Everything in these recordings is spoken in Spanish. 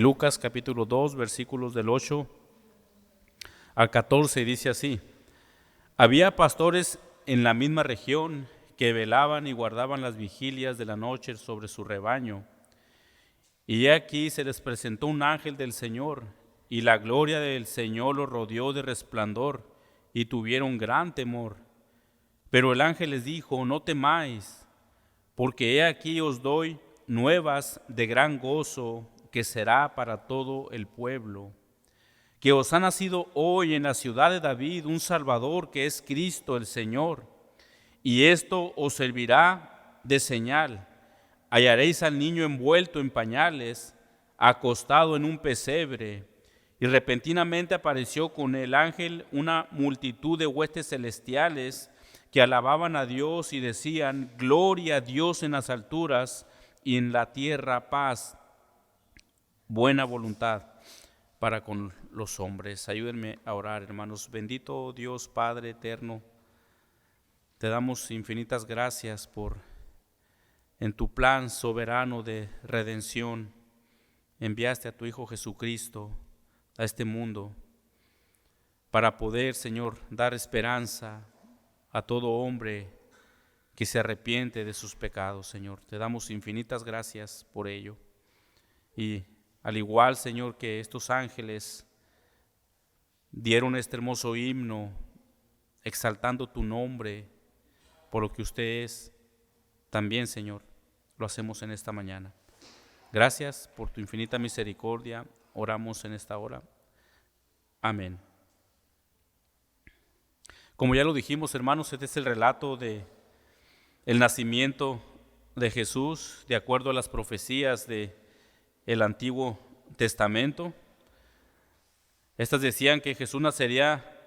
Lucas capítulo 2, versículos del 8 al 14 dice así: Había pastores en la misma región que velaban y guardaban las vigilias de la noche sobre su rebaño. Y he aquí se les presentó un ángel del Señor, y la gloria del Señor los rodeó de resplandor, y tuvieron gran temor. Pero el ángel les dijo: No temáis, porque he aquí os doy nuevas de gran gozo, que será para todo el pueblo, que os ha nacido hoy en la ciudad de David un Salvador, que es Cristo el Señor. Y esto os servirá de señal: hallaréis al niño envuelto en pañales, acostado en un pesebre. Y repentinamente apareció con el ángel una multitud de huestes celestiales que alababan a Dios y decían: Gloria a Dios en las alturas, y en la tierra paz, buena voluntad para con los hombres. Ayúdenme a orar, hermanos. Bendito Dios Padre eterno, te damos infinitas gracias por, en tu plan soberano de redención, enviaste a tu Hijo Jesucristo a este mundo para poder, Señor, dar esperanza a todo hombre que se arrepiente de sus pecados, Señor. Te damos infinitas gracias por ello. Y al igual, Señor, que estos ángeles dieron este hermoso himno exaltando tu nombre por lo que usted es, también, Señor, lo hacemos en esta mañana. Gracias por tu infinita misericordia. Oramos en esta hora. Amén. Como ya lo dijimos, hermanos, este es el relato de el nacimiento de Jesús de acuerdo a las profecías del Antiguo Testamento. Estas decían que Jesús nacería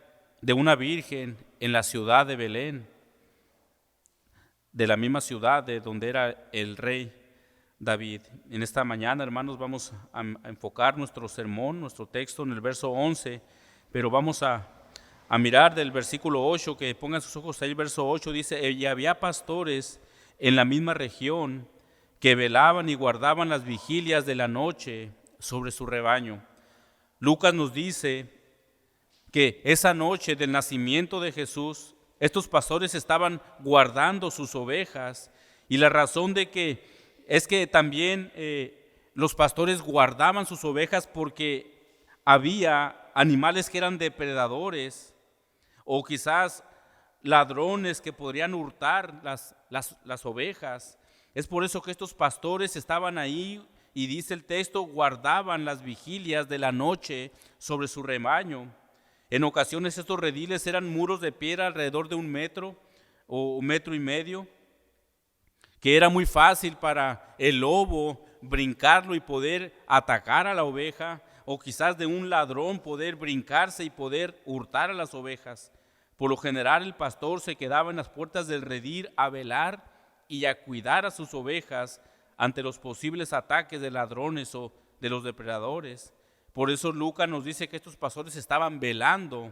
de una virgen en la ciudad de Belén, de la misma ciudad de donde era el rey David. En esta mañana, hermanos, vamos a enfocar nuestro sermón, nuestro texto en el verso 11, pero vamos a mirar del versículo 8, que pongan sus ojos ahí. El verso 8 dice: Y había pastores en la misma región que velaban y guardaban las vigilias de la noche sobre su rebaño. Lucas nos dice que esa noche del nacimiento de Jesús, estos pastores estaban guardando sus ovejas, y la razón de que es que también los pastores guardaban sus ovejas porque había animales que eran depredadores o quizás ladrones que podrían hurtar las ovejas. Es por eso que estos pastores estaban ahí, y dice el texto, guardaban las vigilias de la noche sobre su rebaño. En ocasiones estos rediles eran muros de piedra alrededor de 1 metro o 1,5 metros, que era muy fácil para el lobo brincarlo y poder atacar a la oveja, o quizás de un ladrón poder brincarse y poder hurtar a las ovejas. Por lo general, el pastor se quedaba en las puertas del redil a velar y a cuidar a sus ovejas ante los posibles ataques de ladrones o de los depredadores. Por eso Lucas nos dice que estos pastores estaban velando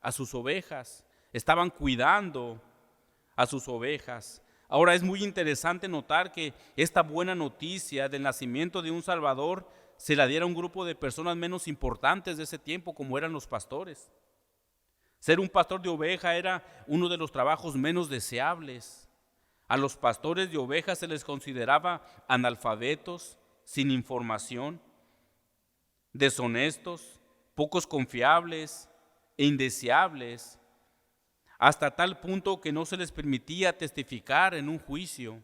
a sus ovejas, estaban cuidando a sus ovejas. Ahora, es muy interesante notar que esta buena noticia del nacimiento de un Salvador se la diera a un grupo de personas menos importantes de ese tiempo, como eran los pastores. Ser un pastor de oveja era uno de los trabajos menos deseables. A los pastores de ovejas se les consideraba analfabetos, sin información, deshonestos, pocos confiables e indeseables, hasta tal punto que no se les permitía testificar en un juicio.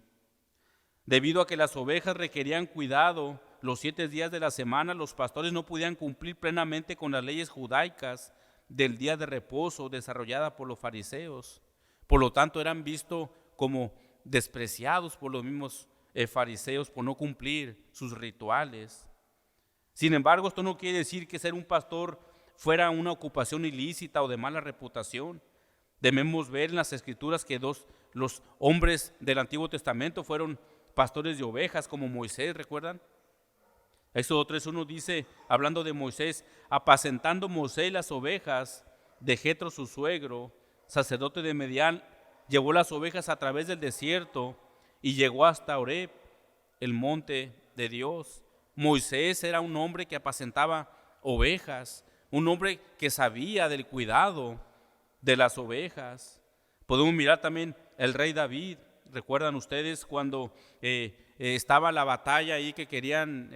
Debido a que las ovejas requerían cuidado los 7 días de la semana, los pastores no podían cumplir plenamente con las leyes judaicas del día de reposo desarrollada por los fariseos. Por lo tanto, eran vistos como despreciados por los mismos fariseos por no cumplir sus rituales. Sin embargo, esto no quiere decir que ser un pastor fuera una ocupación ilícita o de mala reputación. Debemos ver en las Escrituras que los hombres del Antiguo Testamento fueron pastores de ovejas, como Moisés, ¿recuerdan? Éxodo 3:1 dice, hablando de Moisés: apacentando Moisés las ovejas de Jetro su suegro, sacerdote de Medián, llevó las ovejas a través del desierto y llegó hasta Horeb, el monte de Dios. Moisés era un hombre que apacentaba ovejas, un hombre que sabía del cuidado de las ovejas. Podemos mirar también el rey David. ¿Recuerdan ustedes cuando estaba la batalla ahí que querían,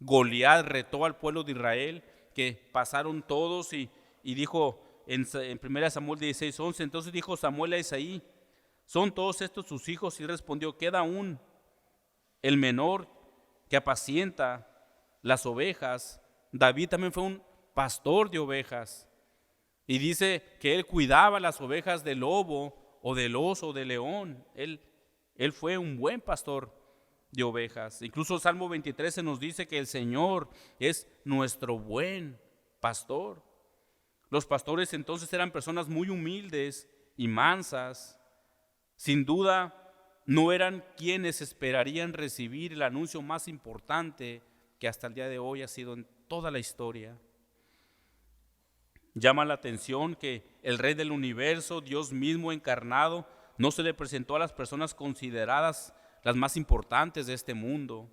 Goliat retó al pueblo de Israel, que pasaron todos y dijo en 1 Samuel 16:11, entonces dijo Samuel a Isaí, ¿son todos estos sus hijos? Y respondió, queda aún el menor que apacienta las ovejas. David también fue un pastor de ovejas y dice que él cuidaba las ovejas del lobo o del oso o del león. Él fue un buen pastor de ovejas. Incluso Salmo 23 se nos dice que el Señor es nuestro buen pastor. Los pastores entonces eran personas muy humildes y mansas. Sin duda no eran quienes esperarían recibir el anuncio más importante que hasta el día de hoy ha sido en toda la historia. Llama la atención que el Rey del universo, Dios mismo encarnado, no se le presentó a las personas consideradas las más importantes de este mundo.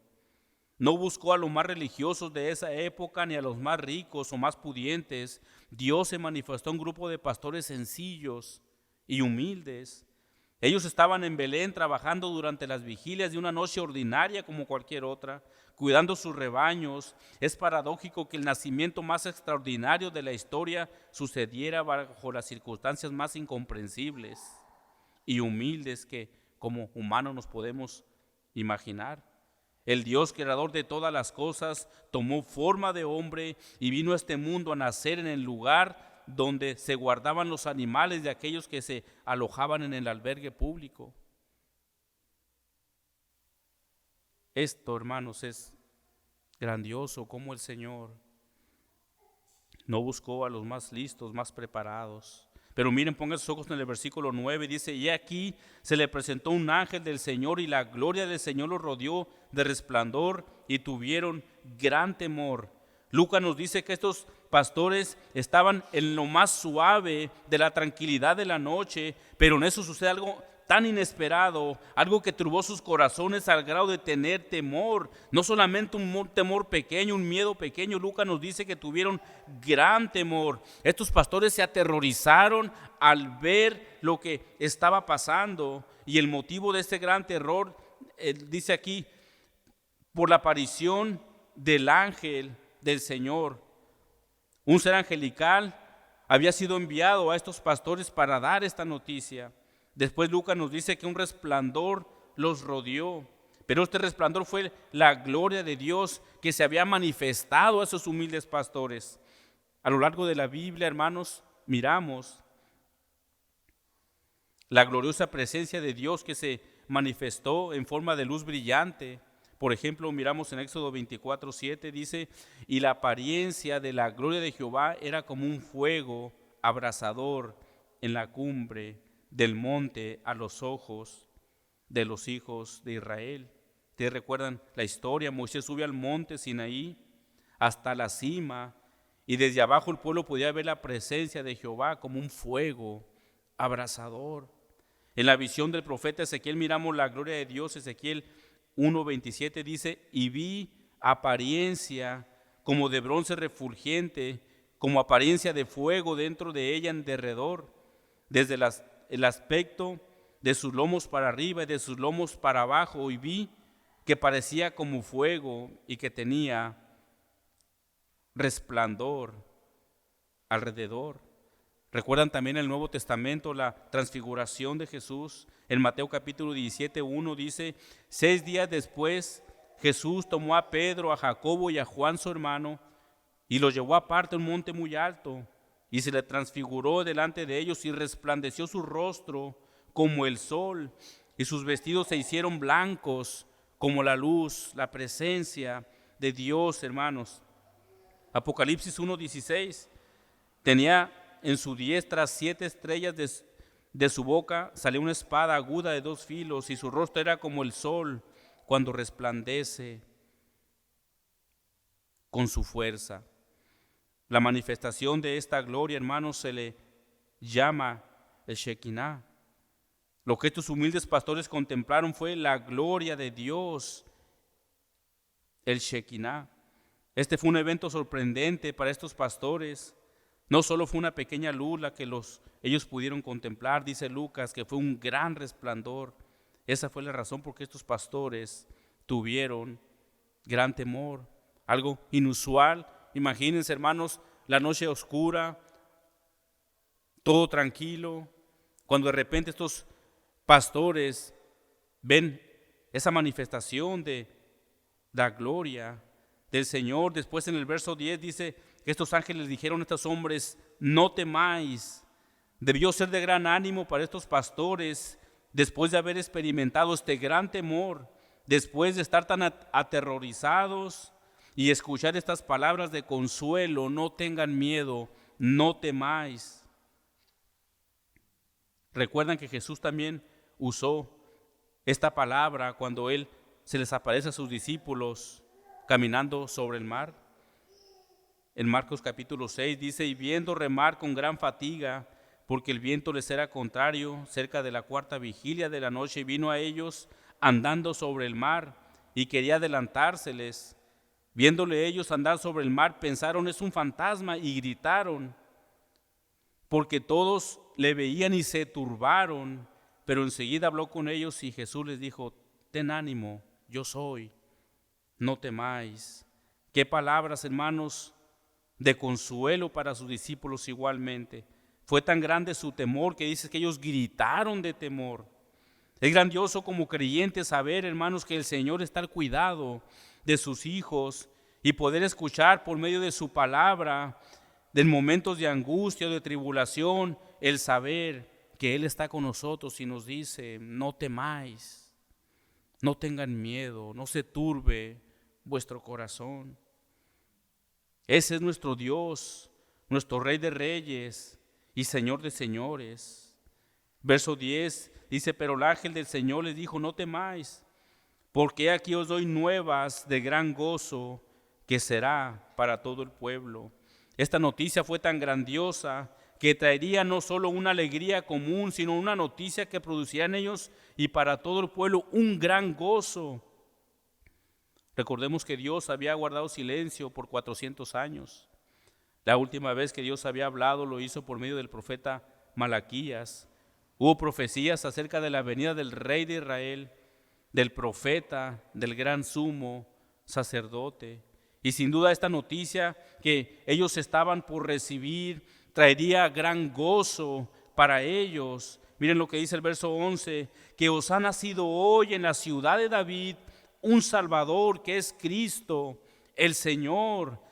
No buscó a los más religiosos de esa época ni a los más ricos o más pudientes. Dios se manifestó a un grupo de pastores sencillos y humildes. Ellos estaban en Belén trabajando durante las vigilias de una noche ordinaria como cualquier otra, cuidando sus rebaños. Es paradójico que el nacimiento más extraordinario de la historia sucediera bajo las circunstancias más incomprensibles y humildes que como humanos nos podemos imaginar. El Dios creador de todas las cosas tomó forma de hombre y vino a este mundo a nacer en el lugar donde se guardaban los animales de aquellos que se alojaban en el albergue público. Esto, hermanos, es grandioso, como el Señor no buscó a los más listos, más preparados. Pero miren, pongan sus ojos en el versículo 9, dice, y aquí se le presentó un ángel del Señor y la gloria del Señor los rodeó de resplandor y tuvieron gran temor. Lucas nos dice que estos pastores estaban en lo más suave de la tranquilidad de la noche, pero en eso sucede algo tan inesperado, algo que turbó sus corazones al grado de tener temor, no solamente un temor pequeño, un miedo pequeño. Lucas nos dice que tuvieron gran temor. Estos pastores se aterrorizaron al ver lo que estaba pasando, y el motivo de este gran terror, dice aquí, por la aparición del ángel del Señor. Un ser angelical había sido enviado a estos pastores para dar esta noticia. Después Lucas nos dice que un resplandor los rodeó, pero este resplandor fue la gloria de Dios que se había manifestado a esos humildes pastores. A lo largo de la Biblia, hermanos, miramos la gloriosa presencia de Dios que se manifestó en forma de luz brillante. Por ejemplo, miramos en Éxodo 24:7, dice, y la apariencia de la gloria de Jehová era como un fuego abrasador en la cumbre del monte a los ojos de los hijos de Israel. ¿Ustedes recuerdan la historia? Moisés sube al monte Sinaí hasta la cima y desde abajo el pueblo podía ver la presencia de Jehová como un fuego abrasador. En la visión del profeta Ezequiel miramos la gloria de Dios. Ezequiel 1:27 dice, y vi apariencia como de bronce refulgente, como apariencia de fuego dentro de ella en derredor, desde el aspecto de sus lomos para arriba y de sus lomos para abajo, y vi que parecía como fuego y que tenía resplandor alrededor. ¿Recuerdan también el Nuevo Testamento la transfiguración de Jesús? En Mateo capítulo 17:1 dice, 6 días después Jesús tomó a Pedro, a Jacobo y a Juan su hermano y los llevó aparte a un monte muy alto y se le transfiguró delante de ellos y resplandeció su rostro como el sol y sus vestidos se hicieron blancos como la luz, la presencia de Dios, hermanos. Apocalipsis 1:16, tenía en su diestra 7 estrellas, de su boca salió una espada aguda de 2 filos y su rostro era como el sol cuando resplandece con su fuerza. La manifestación de esta gloria, hermanos, se le llama el Shekinah. Lo que estos humildes pastores contemplaron fue la gloria de Dios el Shekinah. Este fue un evento sorprendente para estos pastores. No solo fue una pequeña luz la que ellos pudieron contemplar, dice Lucas, que fue un gran resplandor. Esa fue la razón por qué estos pastores tuvieron gran temor, algo inusual. Imagínense, hermanos, la noche oscura, todo tranquilo, cuando de repente estos pastores ven esa manifestación de la gloria del Señor. Después en el verso 10 dice que estos ángeles dijeron a estos hombres: no temáis. Debió ser de gran ánimo para estos pastores, después de haber experimentado este gran temor, después de estar tan aterrorizados y escuchar estas palabras de consuelo: no tengan miedo, no temáis. Recuerdan que Jesús también usó esta palabra cuando Él se les aparece a sus discípulos caminando sobre el mar. En Marcos capítulo 6 dice: y viendo remar con gran fatiga, porque el viento les era contrario, cerca de la cuarta vigilia de la noche, vino a ellos andando sobre el mar y quería adelantárseles. Viéndole ellos andar sobre el mar, pensaron: es un fantasma, y gritaron, porque todos le veían y se turbaron. Pero enseguida habló con ellos y Jesús les dijo: ten ánimo, yo soy, no temáis. Qué palabras, hermanos, de consuelo para sus discípulos igualmente. Fue tan grande su temor que dice que ellos gritaron de temor. Es grandioso como creyentes saber, hermanos, que el Señor está al cuidado de sus hijos y poder escuchar por medio de su palabra, en momentos de angustia o de tribulación, el saber que Él está con nosotros y nos dice: no temáis, no tengan miedo, no se turbe vuestro corazón. Ese es nuestro Dios, nuestro Rey de Reyes y Señor de Señores. Verso 10 dice: pero el ángel del Señor les dijo: no temáis, porque aquí os doy nuevas de gran gozo, que será para todo el pueblo. Esta noticia fue tan grandiosa que traería no solo una alegría común, sino una noticia que producía en ellos y para todo el pueblo un gran gozo. Recordemos que Dios había guardado silencio por 400 años. La última vez que Dios había hablado lo hizo por medio del profeta Malaquías. Hubo profecías acerca de la venida del Rey de Israel, del profeta, del gran sumo sacerdote. Y sin duda esta noticia que ellos estaban por recibir traería gran gozo para ellos. Miren lo que dice el verso 11: que os ha nacido hoy en la ciudad de David un Salvador, que es Cristo, el Señor.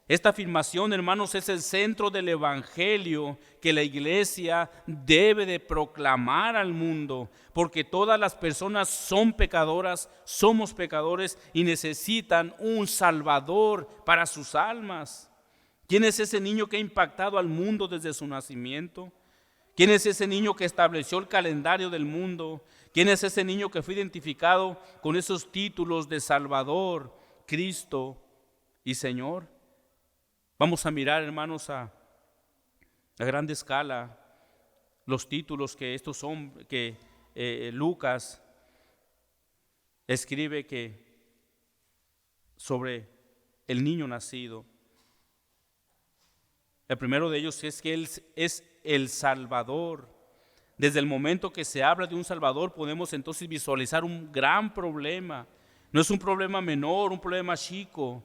Esta afirmación, hermanos, es el centro del Evangelio que la iglesia debe de proclamar al mundo, porque todas las personas son pecadoras, somos pecadores y necesitan un Salvador para sus almas. ¿Quién es ese niño que ha impactado al mundo desde su nacimiento? ¿Quién es ese niño que estableció el calendario del mundo? ¿Quién es ese niño que fue identificado con esos títulos de Salvador, Cristo y Señor? Vamos a mirar, hermanos, a grande escala los títulos que Lucas escribe que sobre el niño nacido. El primero de ellos es que Él es el Salvador. Desde el momento que se habla de un Salvador podemos entonces visualizar un gran problema. No es un problema menor, un problema chico.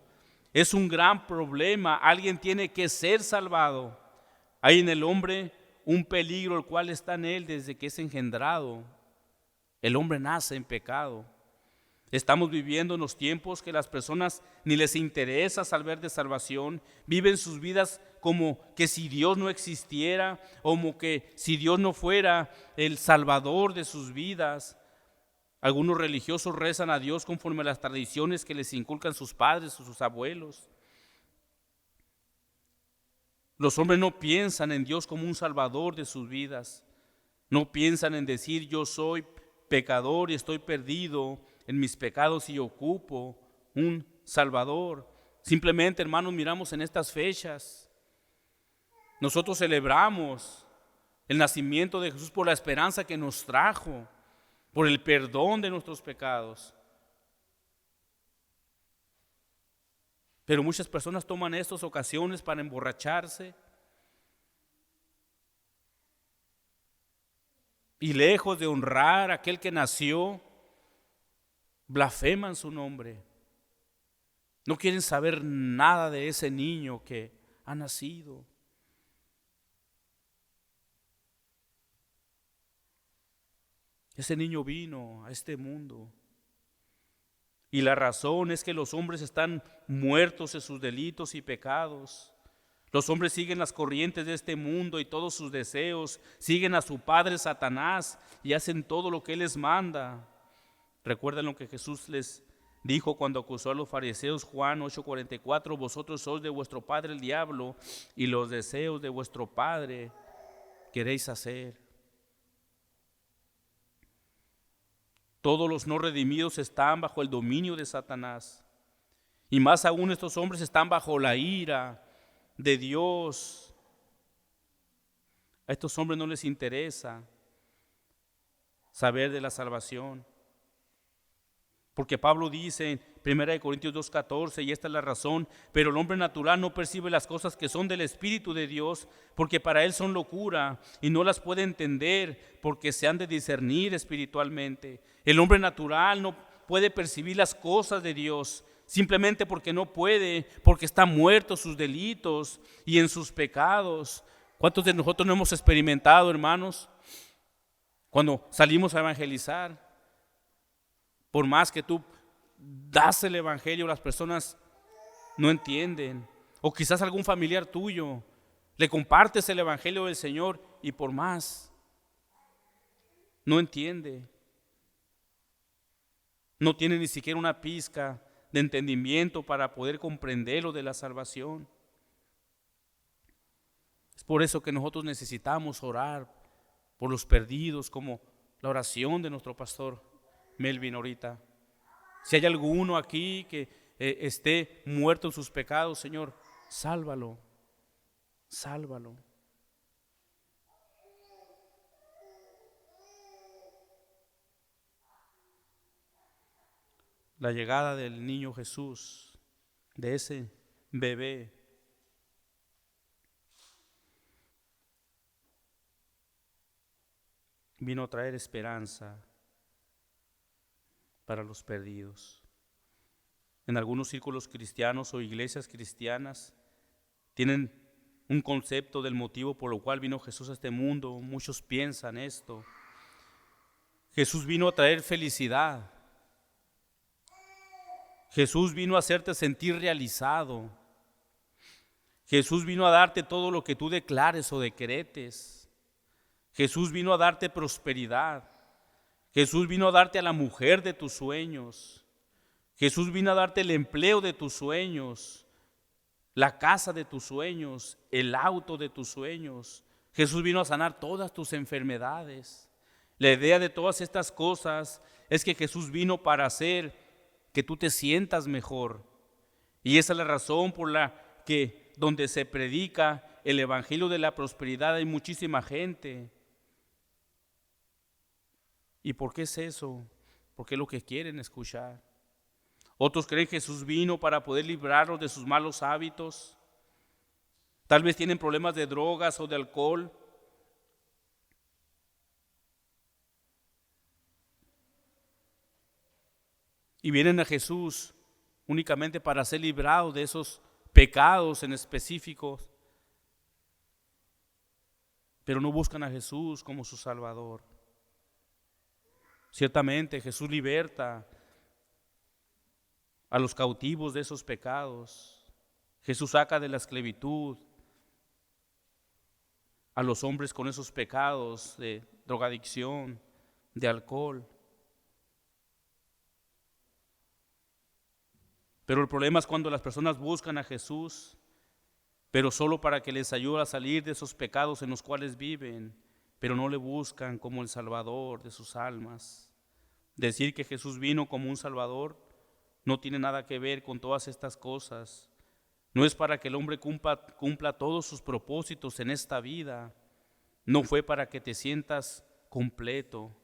Es un gran problema. Alguien tiene que ser salvado. Hay en el hombre un peligro el cual está en él desde que es engendrado. El hombre nace en pecado. Estamos viviendo en los tiempos que las personas ni les interesa saber de salvación. Viven sus vidas como que si Dios no existiera, como que si Dios no fuera el Salvador de sus vidas. Algunos religiosos rezan a Dios conforme a las tradiciones que les inculcan sus padres o sus abuelos. Los hombres no piensan en Dios como un Salvador de sus vidas. No piensan en decir: yo soy pecador y estoy perdido en mis pecados y ocupo un Salvador. Simplemente, hermanos, miramos en estas fechas. Nosotros celebramos el nacimiento de Jesús por la esperanza que nos trajo, por el perdón de nuestros pecados. Pero muchas personas toman estas ocasiones para emborracharse y lejos de honrar a aquel que nació, blasfeman su nombre. No quieren saber nada de ese niño que ha nacido. Ese niño vino a este mundo. Y la razón es que los hombres están muertos en sus delitos y pecados. Los hombres siguen las corrientes de este mundo y todos sus deseos, siguen a su padre Satanás y hacen todo lo que él les manda. Recuerden lo que Jesús les dijo cuando acusó a los fariseos, Juan 8:44, vosotros sois de vuestro padre el diablo y los deseos de vuestro padre queréis hacer. Todos los no redimidos están bajo el dominio de Satanás. Y más aún estos hombres están bajo la ira de Dios. A estos hombres no les interesa saber de la salvación. Porque Pablo dice en 1 Corintios 2:14, y esta es la razón, pero el hombre natural no percibe las cosas que son del Espíritu de Dios, porque para él son locura, y no las puede entender, porque se han de discernir espiritualmente. El hombre natural no puede percibir las cosas de Dios, simplemente porque no puede, porque está muerto en sus delitos y en sus pecados. ¿Cuántos de nosotros no hemos experimentado, hermanos, cuando salimos a evangelizar? Por más que tú das el evangelio, las personas no entienden. O quizás algún familiar tuyo, le compartes el evangelio del Señor y por más, no entiende. No tiene ni siquiera una pizca de entendimiento para poder comprender lo de la salvación. Es por eso que nosotros necesitamos orar por los perdidos, como la oración de nuestro pastor Melvin ahorita. Si hay alguno aquí que esté muerto en sus pecados, Señor, sálvalo, sálvalo. La llegada del niño Jesús, de ese bebé, vino a traer esperanza para los perdidos. En algunos círculos cristianos o iglesias cristianas tienen un concepto del motivo por lo cual vino Jesús a este mundo. Muchos piensan esto. Jesús vino a traer felicidad. Jesús vino a hacerte sentir realizado. Jesús vino a darte todo lo que tú declares o decretes. Jesús vino a darte prosperidad. Jesús vino a darte a la mujer de tus sueños. Jesús vino a darte el empleo de tus sueños, la casa de tus sueños, el auto de tus sueños. Jesús vino a sanar todas tus enfermedades. La idea de todas estas cosas es que Jesús vino para hacer que tú te sientas mejor. Y esa es la razón por la que donde se predica el evangelio de la prosperidad hay muchísima gente. ¿Y por qué es eso? Porque es lo que quieren escuchar. Otros creen que Jesús vino para poder librarlos de sus malos hábitos. Tal vez tienen problemas de drogas o de alcohol. Y vienen a Jesús únicamente para ser librados de esos pecados en específicos. Pero no buscan a Jesús como su Salvador. Ciertamente Jesús liberta a los cautivos de esos pecados. Jesús saca de la esclavitud a los hombres con esos pecados de drogadicción, de alcohol. Pero el problema es cuando las personas buscan a Jesús, pero solo para que les ayude a salir de esos pecados en los cuales viven, pero no le buscan como el Salvador de sus almas. Decir que Jesús vino como un Salvador no tiene nada que ver con todas estas cosas. No es para que el hombre cumpla todos sus propósitos en esta vida. No fue para que te sientas completo.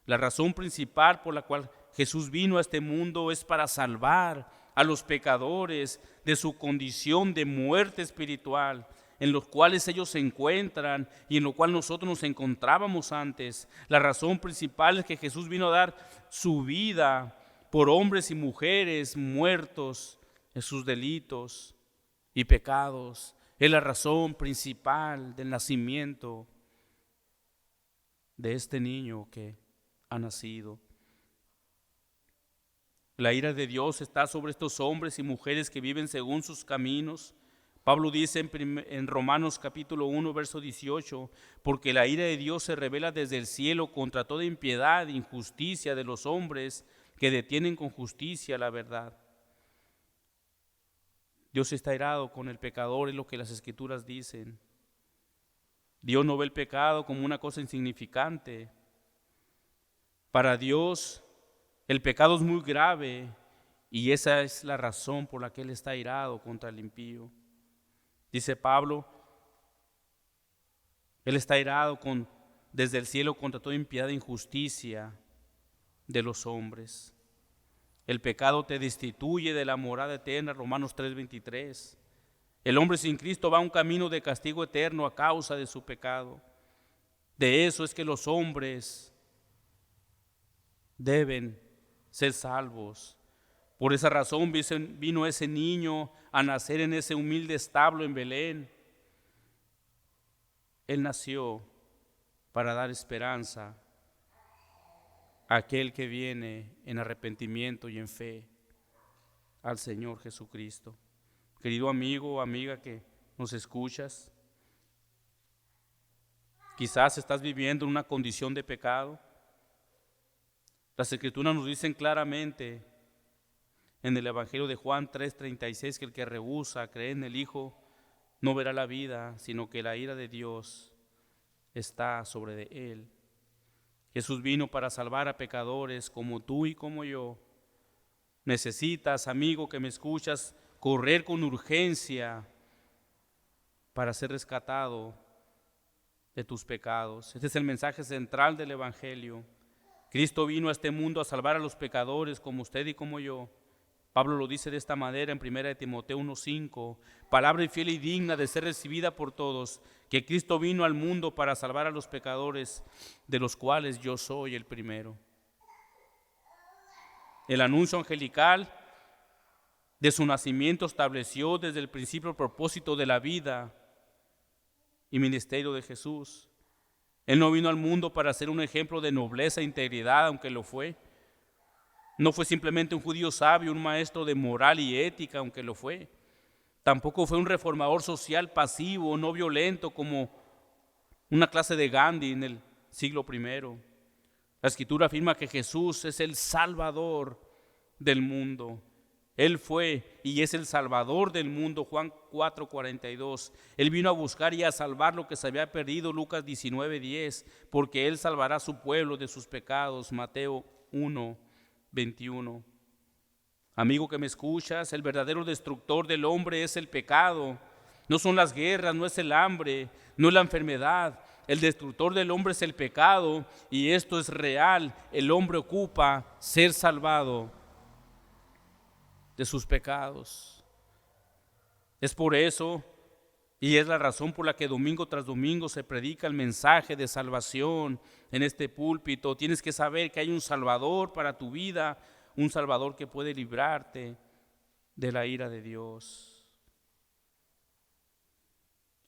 La razón principal por la cual Jesús vino a este mundo es para salvar a los pecadores de su condición de muerte espiritual, en los cuales ellos se encuentran y en lo cual nosotros nos encontrábamos antes. La razón principal es que Jesús vino a dar su vida por hombres y mujeres muertos en sus delitos y pecados. Es la razón principal del nacimiento de este niño que ha nacido. La ira de Dios está sobre estos hombres y mujeres que viven según sus caminos. Pablo dice en Romanos capítulo 1, verso 18, porque la ira de Dios se revela desde el cielo contra toda impiedad e injusticia de los hombres que detienen con justicia la verdad. Dios está irado con el pecador, es lo que las Escrituras dicen. Dios no ve el pecado como una cosa insignificante. Para Dios, el pecado es muy grave y esa es la razón por la que Él está irado contra el impío. Dice Pablo, Él está irado desde el cielo contra toda impiedad e injusticia de los hombres. El pecado te destituye de la morada eterna, Romanos 3:23. El hombre sin Cristo va a un camino de castigo eterno a causa de su pecado. De eso es que los hombres deben ser salvos. Por esa razón vino ese niño a nacer en ese humilde establo en Belén. Él nació para dar esperanza a aquel que viene en arrepentimiento y en fe al Señor Jesucristo. Querido amigo o amiga que nos escuchas, quizás estás viviendo en una condición de pecado. Las Escrituras nos dicen claramente en el Evangelio de Juan 3:36 que el que rehúsa creer en el Hijo no verá la vida, sino que la ira de Dios está sobre de él. Jesús vino para salvar a pecadores como tú y como yo. Necesitas, amigo que me escuchas, correr con urgencia para ser rescatado de tus pecados. Este es el mensaje central del Evangelio. Cristo vino a este mundo a salvar a los pecadores como usted y como yo. Pablo lo dice de esta manera en 1 Timoteo 1:5, palabra fiel y digna de ser recibida por todos, que Cristo vino al mundo para salvar a los pecadores, de los cuales yo soy el primero. El anuncio angelical de su nacimiento estableció desde el principio el propósito de la vida y ministerio de Jesús. Él no vino al mundo para ser un ejemplo de nobleza e integridad, aunque lo fue. No fue simplemente un judío sabio, un maestro de moral y ética, aunque lo fue. Tampoco fue un reformador social pasivo, no violento, como una clase de Gandhi en el siglo I. La Escritura afirma que Jesús es el Salvador del mundo. Él fue y es el Salvador del mundo, Juan 4:42. Él vino a buscar y a salvar lo que se había perdido, Lucas 19:10, porque Él salvará a su pueblo de sus pecados, Mateo 1:21. Amigo que me escuchas, el verdadero destructor del hombre es el pecado. No son las guerras, no es el hambre, no es la enfermedad. El destructor del hombre es el pecado y esto es real. El hombre ocupa ser salvado de sus pecados. Es por eso y es la razón por la que domingo tras domingo se predica el mensaje de salvación en este púlpito. Tienes que saber que hay un Salvador para tu vida, un Salvador que puede librarte de la ira de Dios.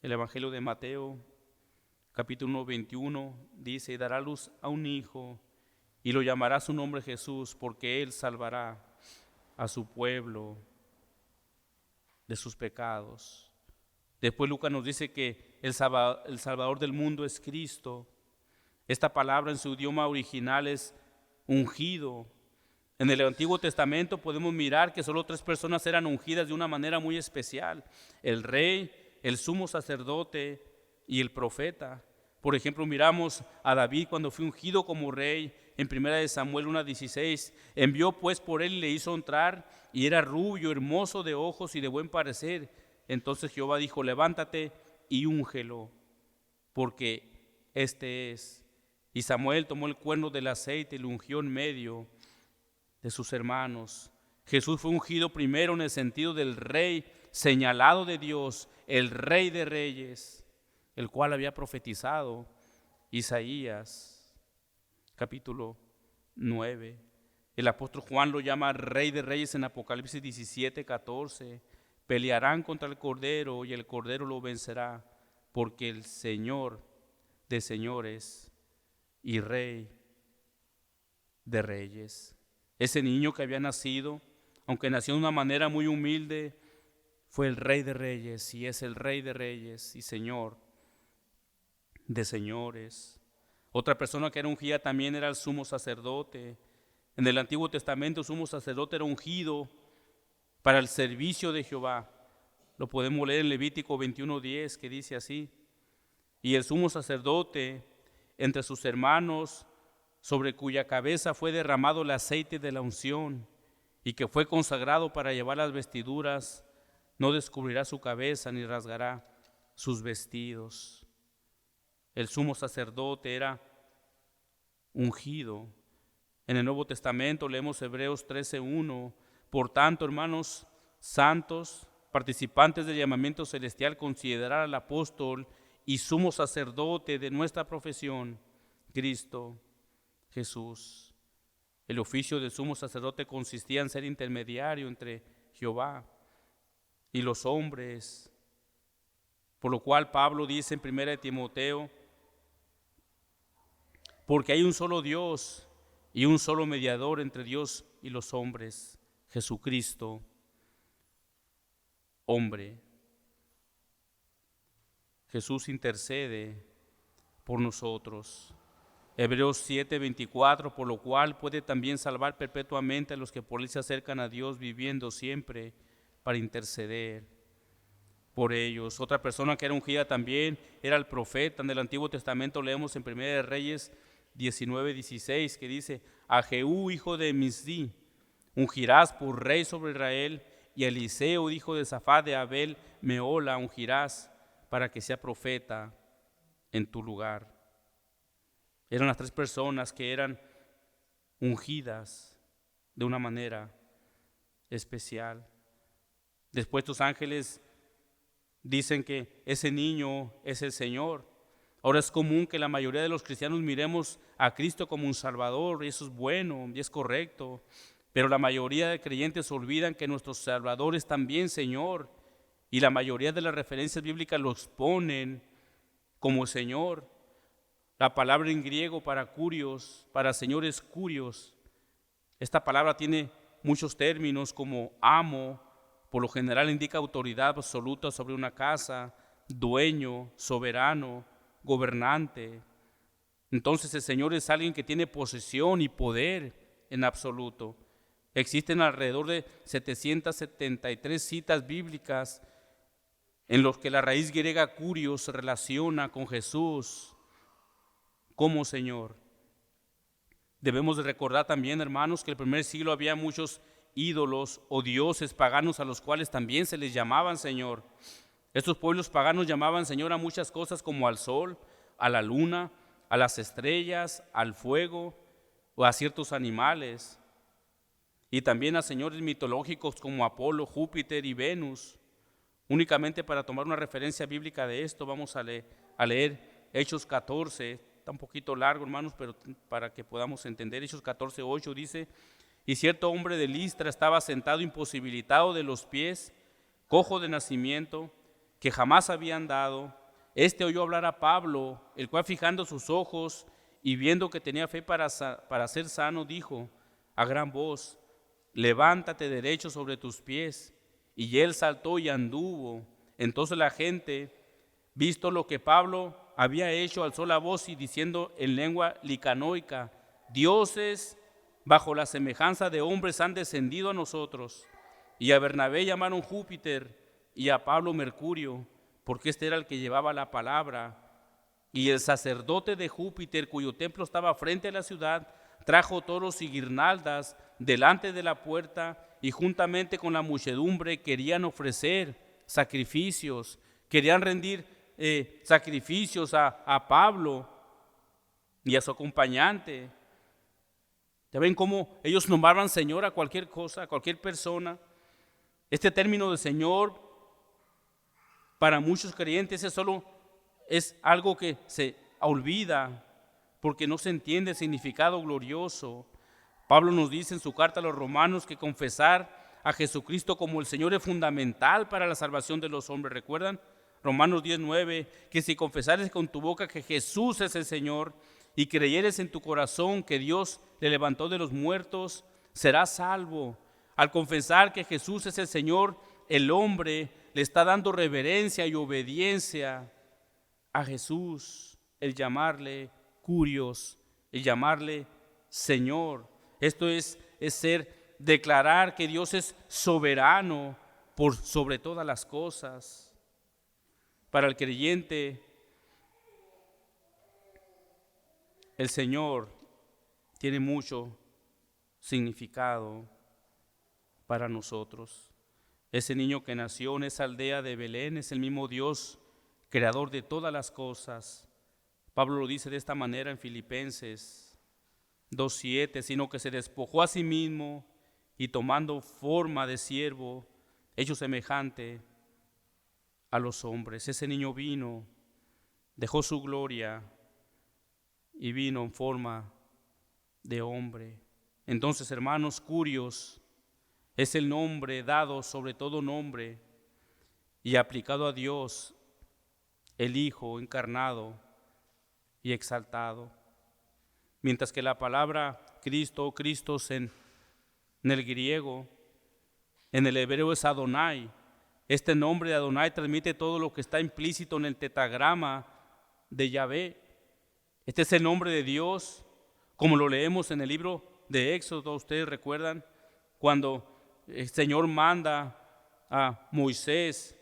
El Evangelio de Mateo, capítulo 21, dice: dará luz a un hijo y lo llamará su nombre Jesús, porque él salvará a su pueblo de sus pecados. Después Lucas nos dice que el Salvador del mundo es Cristo. Esta palabra en su idioma original es ungido. En el Antiguo Testamento podemos mirar que solo 3 personas eran ungidas de una manera muy especial: el rey, el sumo sacerdote y el profeta. Por ejemplo, miramos a David cuando fue ungido como rey en 1 Samuel 1:16. Envió pues por él y le hizo entrar, y era rubio, hermoso de ojos y de buen parecer. Entonces Jehová dijo: levántate y úngelo, porque este es. Y Samuel tomó el cuerno del aceite y lo ungió en medio de sus hermanos. Jesús fue ungido primero en el sentido del rey señalado de Dios, el rey de reyes, el cual había profetizado Isaías, capítulo 9. El apóstol Juan lo llama rey de reyes en Apocalipsis 17:14. Pelearán contra el Cordero y el Cordero lo vencerá, porque el Señor de señores y Rey de reyes. Ese niño que había nacido, aunque nació de una manera muy humilde, fue el Rey de reyes y es el Rey de reyes y Señor de señores. Otra persona que era ungida también era el sumo sacerdote. En el Antiguo Testamento el sumo sacerdote era ungido para el servicio de Jehová. Lo podemos leer en Levítico 21:10, que dice así: y el sumo sacerdote entre sus hermanos, sobre cuya cabeza fue derramado el aceite de la unción, y que fue consagrado para llevar las vestiduras, no descubrirá su cabeza ni rasgará sus vestidos. El sumo sacerdote era ungido. En el Nuevo Testamento leemos Hebreos 13:1. Por tanto, hermanos santos, participantes del llamamiento celestial, considerar al apóstol y sumo sacerdote de nuestra profesión, Cristo Jesús. El oficio del sumo sacerdote consistía en ser intermediario entre Jehová y los hombres, por lo cual Pablo dice en 1 Timoteo: porque hay un solo Dios y un solo mediador entre Dios y los hombres, Jesucristo, hombre. Jesús intercede por nosotros. Hebreos 7:24, por lo cual puede también salvar perpetuamente a los que por él se acercan a Dios, viviendo siempre para interceder por ellos. Otra persona que era ungida también era el profeta. En el Antiguo Testamento leemos en 1 de Reyes 19:16, que dice: a Jehú, hijo de Misdi, ungirás por rey sobre Israel, y a Eliseo, hijo de Safat de Abel Meola, ungirás para que sea profeta en tu lugar. Eran las tres personas que eran ungidas de una manera especial. Después los ángeles dicen que ese niño es el Señor. Ahora es común que la mayoría de los cristianos miremos a Cristo como un Salvador, y eso es bueno y es correcto, pero la mayoría de creyentes olvidan que nuestro Salvador es también Señor, y la mayoría de las referencias bíblicas lo exponen como Señor. La palabra en griego para curios, para Señor, es curios. Esta palabra tiene muchos términos como amo, por lo general indica autoridad absoluta sobre una casa, dueño, soberano, gobernante. Entonces el Señor es alguien que tiene posesión y poder en absoluto. Existen alrededor de 773 citas bíblicas en los que la raíz griega curios se relaciona con Jesús como Señor. Debemos de recordar también, hermanos, que en el primer siglo había muchos ídolos o dioses paganos a los cuales también se les llamaban Señor. Estos pueblos paganos llamaban Señor a muchas cosas, como al sol, a la luna, a las estrellas, al fuego o a ciertos animales. Y también a señores mitológicos como Apolo, Júpiter y Venus. Únicamente para tomar una referencia bíblica de esto, vamos a leer Hechos 14, está un poquito largo, hermanos, pero para que podamos entender. Hechos 14:8 dice: y cierto hombre de Listra estaba sentado imposibilitado de los pies, cojo de nacimiento, que jamás había andado. Este oyó hablar a Pablo, el cual, fijando sus ojos y viendo que tenía fe para ser sano, dijo a gran voz: levántate derecho sobre tus pies. Y él saltó y anduvo. Entonces la gente, visto lo que Pablo había hecho, alzó la voz y diciendo en lengua licanoica: dioses bajo la semejanza de hombres han descendido a nosotros. Y a Bernabé llamaron Júpiter y a Pablo Mercurio, porque este era el que llevaba la palabra. Y el sacerdote de Júpiter, cuyo templo estaba frente a la ciudad, trajo toros y guirnaldas delante de la puerta, y juntamente con la muchedumbre querían ofrecer sacrificios, querían rendir sacrificios a Pablo y a su acompañante. Ya ven cómo ellos nombraban Señor a cualquier cosa, a cualquier persona. Este término de Señor, para muchos creyentes, es algo que se olvida porque no se entiende el significado glorioso. Pablo nos dice en su carta a los romanos que confesar a Jesucristo como el Señor es fundamental para la salvación de los hombres. ¿Recuerdan? Romanos 10:9, que si confesares con tu boca que Jesús es el Señor y creyeres en tu corazón que Dios le levantó de los muertos, serás salvo. Al confesar que Jesús es el Señor, el hombre le está dando reverencia y obediencia a Jesús, el llamarle Curios, el llamarle Señor. Esto es declarar que Dios es soberano por sobre todas las cosas. Para el creyente, el Señor tiene mucho significado para nosotros. Ese niño que nació en esa aldea de Belén es el mismo Dios, creador de todas las cosas. Pablo lo dice de esta manera en Filipenses 2:7, sino que se despojó a sí mismo y tomando forma de siervo, hecho semejante a los hombres. Ese niño vino, dejó su gloria y vino en forma de hombre. Entonces, hermanos, Curios es el nombre dado sobre todo nombre y aplicado a Dios, el Hijo encarnado y exaltado. Mientras que la palabra Cristo o Cristos en el griego, en el hebreo es Adonai. Este nombre de Adonai transmite todo lo que está implícito en el tetragrama de Yahvé. Este es el nombre de Dios, como lo leemos en el libro de Éxodo. Ustedes recuerdan cuando el Señor manda a Moisés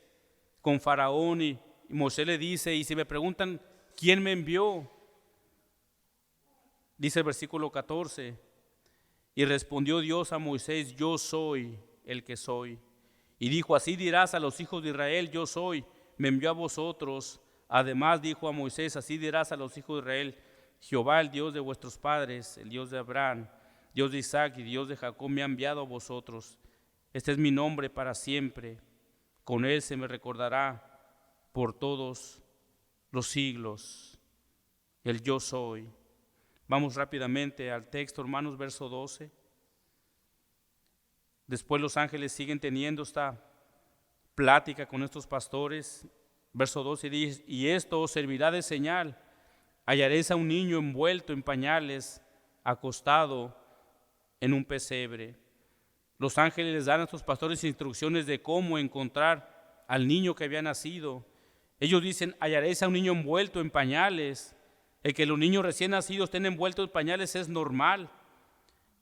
con Faraón y Moisés le dice, y si me preguntan, ¿quién me envió? Dice el versículo 14, y respondió Dios a Moisés, yo soy el que soy. Y dijo, así dirás a los hijos de Israel, yo soy, me envió a vosotros. Además dijo a Moisés, así dirás a los hijos de Israel, Jehová, el Dios de vuestros padres, el Dios de Abraham, Dios de Isaac y Dios de Jacob, me ha enviado a vosotros. Este es mi nombre para siempre. Con él se me recordará por todos los siglos. El yo soy. Vamos rápidamente al texto, hermanos, verso 12. Después los ángeles siguen teniendo esta plática con estos pastores. Verso 12 dice, y esto os servirá de señal. Hallaréis a un niño envuelto en pañales, acostado en un pesebre. Los ángeles les dan a estos pastores instrucciones de cómo encontrar al niño que había nacido. Ellos dicen, hallaréis a un niño envuelto en pañales. El que los niños recién nacidos estén envueltos en pañales es normal,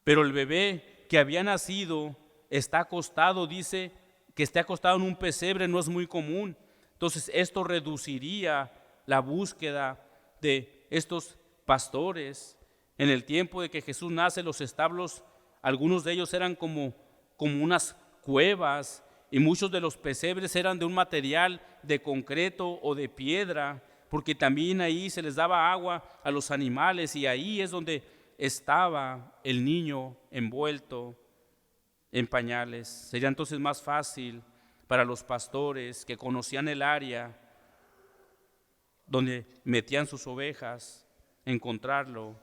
pero el bebé que había nacido está acostado, dice que esté acostado en un pesebre no es muy común. Entonces esto reduciría la búsqueda de estos pastores. En el tiempo de que Jesús nace, los establos, algunos de ellos eran como unas cuevas, y muchos de los pesebres eran de un material de concreto o de piedra, porque también ahí se les daba agua a los animales, y ahí es donde estaba el niño envuelto en pañales. Sería entonces más fácil para los pastores que conocían el área donde metían sus ovejas encontrarlo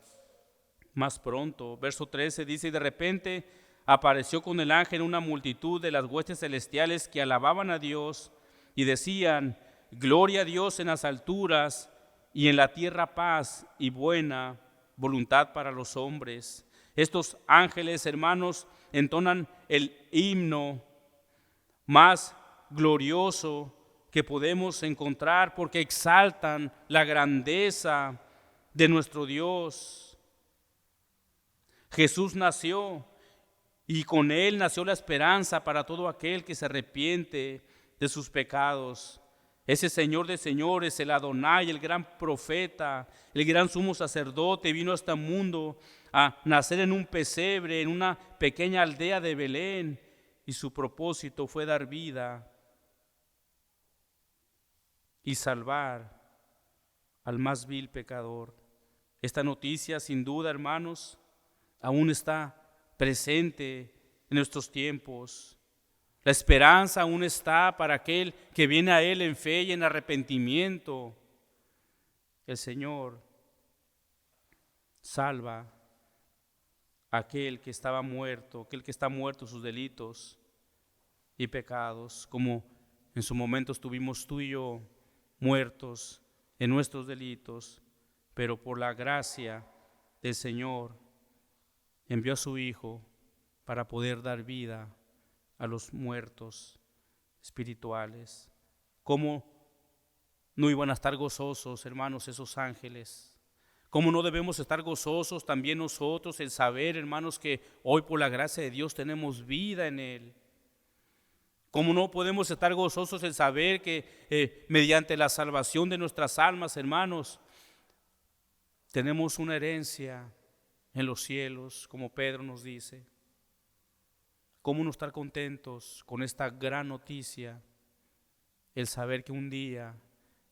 más pronto. Verso 13 dice, y de repente apareció con el ángel una multitud de las huestes celestiales que alababan a Dios y decían, gloria a Dios en las alturas y en la tierra paz y buena voluntad para los hombres. Estos ángeles, hermanos, entonan el himno más glorioso que podemos encontrar porque exaltan la grandeza de nuestro Dios. Jesús nació y con él nació la esperanza para todo aquel que se arrepiente de sus pecados. Ese Señor de señores, el Adonai, el gran profeta, el gran sumo sacerdote, vino a este mundo a nacer en un pesebre, en una pequeña aldea de Belén, y su propósito fue dar vida y salvar al más vil pecador. Esta noticia, sin duda, hermanos, aún está presente en nuestros tiempos. La esperanza aún está para aquel que viene a Él en fe y en arrepentimiento. El Señor salva a aquel que estaba muerto, aquel que está muerto en sus delitos y pecados, como en su momento estuvimos tú y yo muertos en nuestros delitos, pero por la gracia del Señor envió a su Hijo para poder dar vida a los muertos espirituales. ¿Cómo no iban a estar gozosos, hermanos, esos ángeles? ¿Cómo no debemos estar gozosos también nosotros en saber, hermanos, que hoy por la gracia de Dios tenemos vida en Él? ¿Cómo no podemos estar gozosos en saber que mediante la salvación de nuestras almas, hermanos, tenemos una herencia en los cielos, como Pedro nos dice? ¿Cómo no estar contentos con esta gran noticia? El saber que un día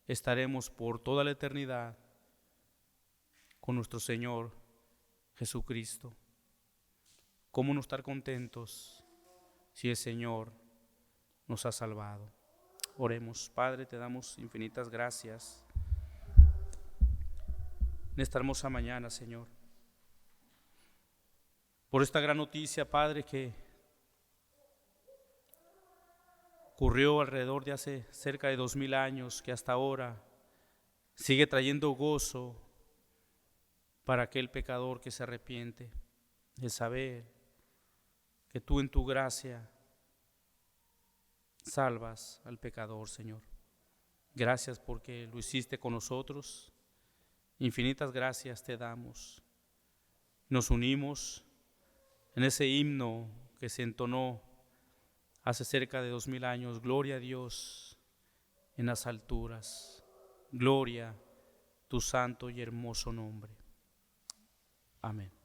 estaremos por toda la eternidad con nuestro Señor Jesucristo. ¿Cómo no estar contentos si el Señor nos ha salvado? Oremos. Padre, te damos infinitas gracias en esta hermosa mañana, Señor, por esta gran noticia, Padre, que ocurrió alrededor de hace cerca de 2000 años, que hasta ahora sigue trayendo gozo para aquel pecador que se arrepiente. El saber que tú en tu gracia salvas al pecador, Señor. Gracias porque lo hiciste con nosotros. Infinitas gracias te damos. Nos unimos en ese himno que se entonó hace cerca de 2000 años. Gloria a Dios en las alturas. Gloria a tu santo y hermoso nombre. Amén.